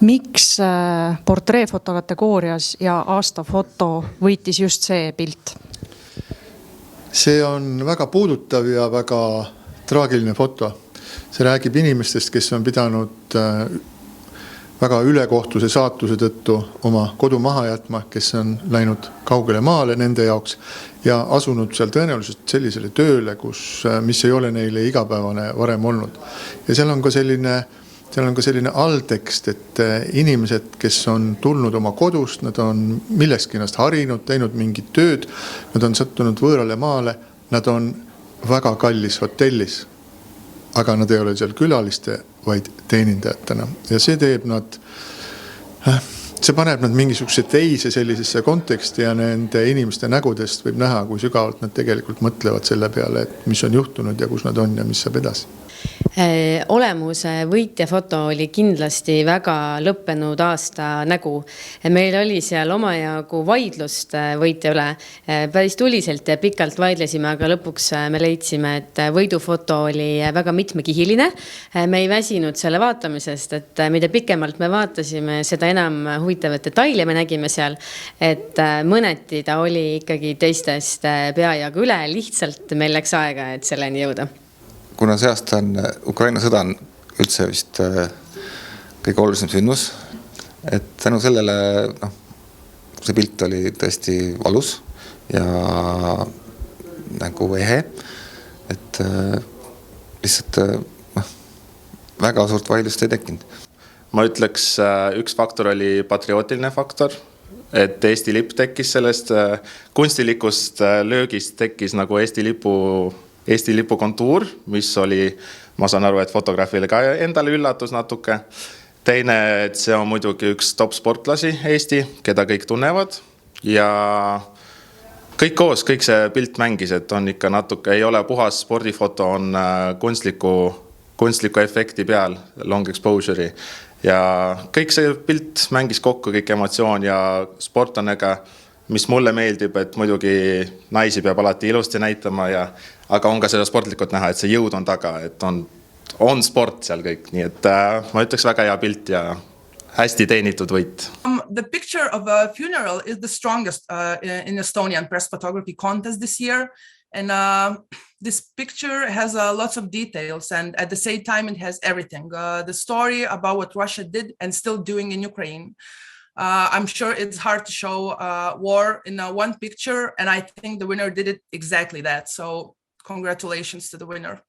Miks portreefoto kategoorias ja aasta foto võitis just see pilt? See on väga puudutav ja väga traagiline foto. See räägib inimestest, kes on pidanud väga ülekohtuse saatuse tõttu oma kodu maha jätma, kes on läinud kaugele maale nende jaoks ja asunud seal tõenäoliselt sellisele tööle, mis ei ole neile igapäevane varem olnud. Ja seal on ka selline alltekst, et inimesed, kes on tulnud oma kodust, nad on millekski ennast harinud, teinud mingit tööd, nad on sattunud võõrale maale, nad on väga kallis hotellis, aga nad ei ole seal külaliste, vaid teenindajatena. Ja see paneb nad mingisuguse teise sellisesse konteksti ja nende inimeste nägudest võib näha, kui sügavalt nad tegelikult mõtlevad selle peale, et mis on juhtunud ja kus nad on ja mis saab edasi. Olemuse võitja foto oli kindlasti väga lõppenud aasta nägu. Meil oli seal omajagu vaidlust võitja üle. Päris tuliselt ja pikalt vaidlesime, aga lõpuks me leidsime, et võidufoto oli väga mitmekihiline. Me ei väsinud selle vaatamisest, et mida pikemalt me vaatasime, seda enam huvitavat detaile me nägime seal, et mõneti ta oli ikkagi teistest peajagu üle, lihtsalt meil läks aega, et selleni jõuda. Kuna see aasta on Ukraina sõda on üldse vist kõige olulisem sündmus, et tänu sellele see pilt oli tõesti valus ja nagu ehe, et lihtsalt väga suurt vaidlust ei tekkinud. Ma ütleks, üks faktor oli patriotiline faktor, et Eesti lipp tekkis sellest kunstilikust löögist tekkis nagu Eesti lipu kontuur, mis oli, ma saan aru, et fotograafile ka endale üllatus natuke. Teine, et see on muidugi üks top sportlasi Eesti, keda kõik tunnevad ja kõik koos, kõik see pilt mängis, et on ikka natuke, ei ole puhas spordifoto, on kunstliku efekti peal, long exposure'i ja kõik see pilt mängis kokku, kõik emotsioon ja sportlanega, mis mulle meeldib, et muidugi naisi peab alati ilusti näitama, aga on ka seda sportlikult näha, et see jõud on taga, et on sport seal kõik. Nii et ma ütleks väga hea pilt ja hästi teenitud võit. The picture of a funeral is the strongest in Estonian press photography contest this year. And this picture has lots of details and at the same time it has everything. The story about what Russia did and still doing in Ukraine. I'm sure it's hard to show war in one picture, and I think the winner did it exactly that. So congratulations to the winner.